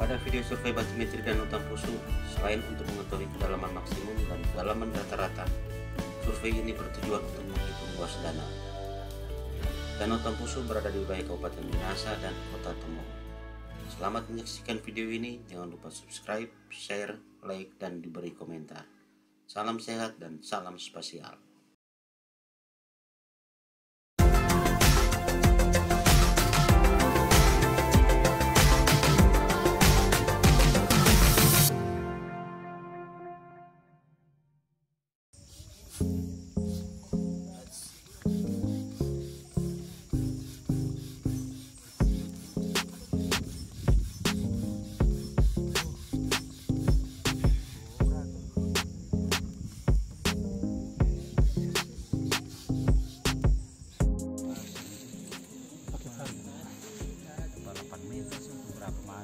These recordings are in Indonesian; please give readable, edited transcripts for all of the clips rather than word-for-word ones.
Pada video survei batimetri Danau Tampusu, selain untuk mengetahui kedalaman maksimum dan kedalaman rata-rata, survei ini bertujuan untuk menghitung luas danau. Danau Tampusu berada di wilayah Kabupaten Minahasa Dan Kota Tomohon. Selamat menyaksikan video ini, jangan lupa subscribe, share, like, dan diberi komentar. Salam sehat dan salam spasial.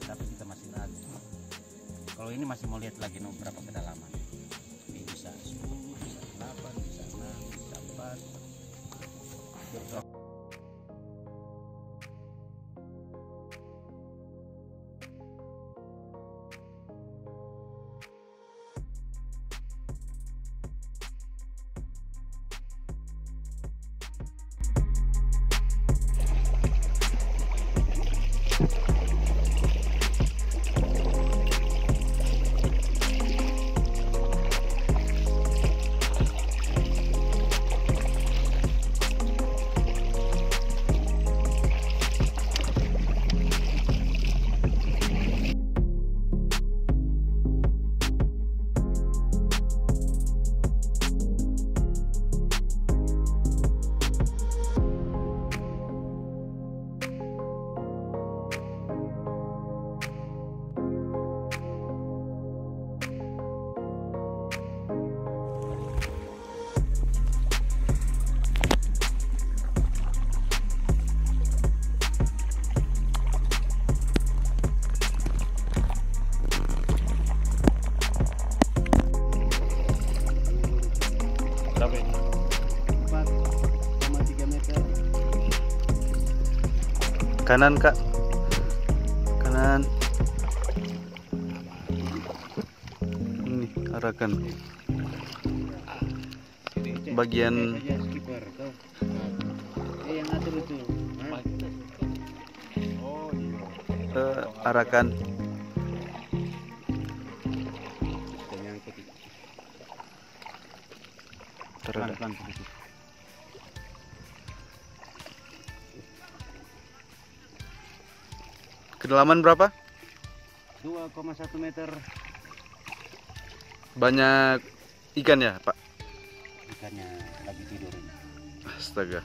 Tapi kita masih ragu. Kalau ini masih mau lihat lagi berapa kedalaman. Ini bisa 10, bisa 8, bisa 6, bisa 4. Berapa ini? 4,3 meter. Kanan kak, kanan. Ini arahkan bagian yang atur itu. Arahkan. Pelan-pelan sedikit. Kedalaman berapa? 2,1 meter. Banyak ikan ya, Pak? Ikannya lagi tidur ini. Astaga.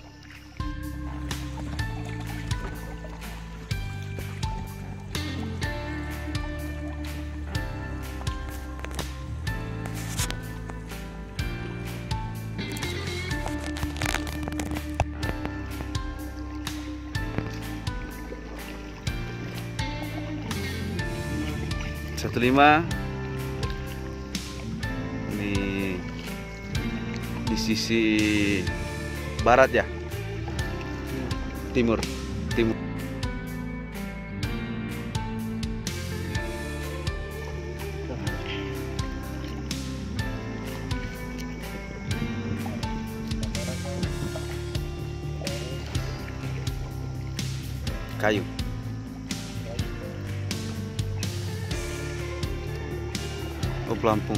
Satu 5 ini di sisi barat ya, timur. Kayu. Oh, pelampung.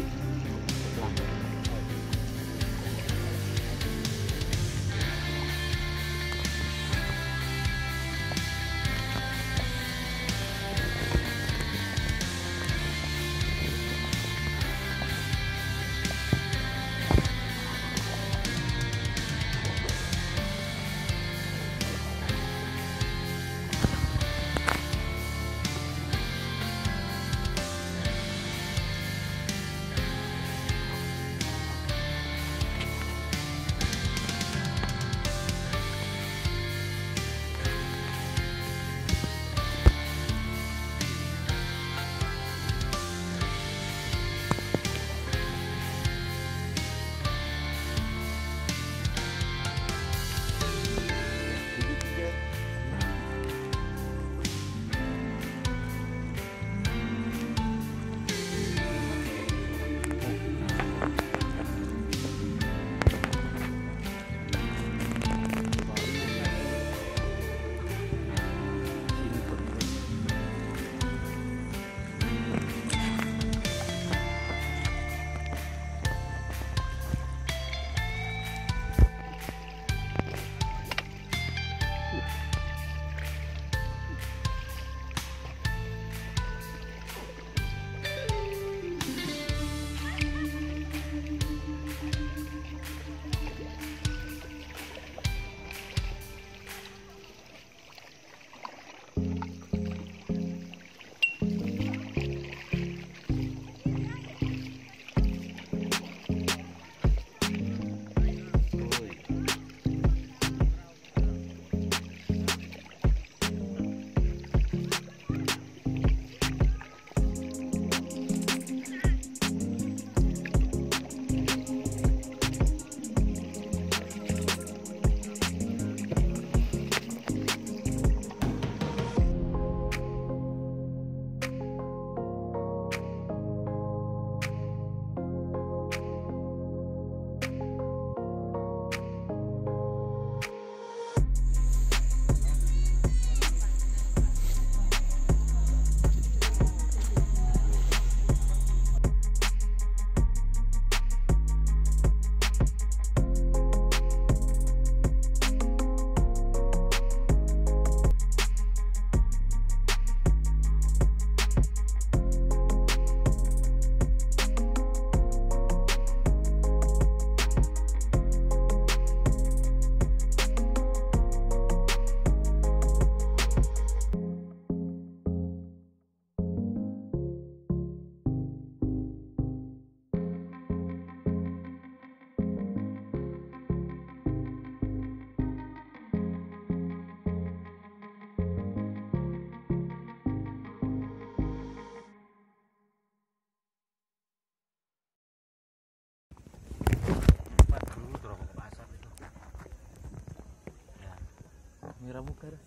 kamera muka dah.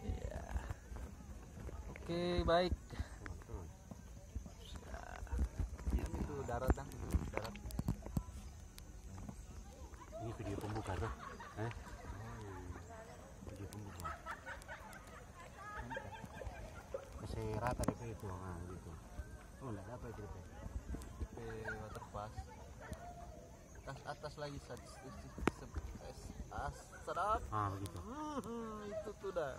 Iya. Oke, baik. Ini tuh darat dah, darat. Ini video pembuka tuh. Video pembuka. Kasih rata DP itu, gitu. Oh, enggak apa itu DP. DP waterpass. Atas lagi sedap. Begitu. Itu tuh dah.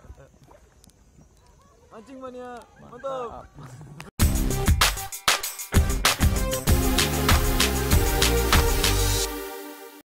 Mancing mania, mantap.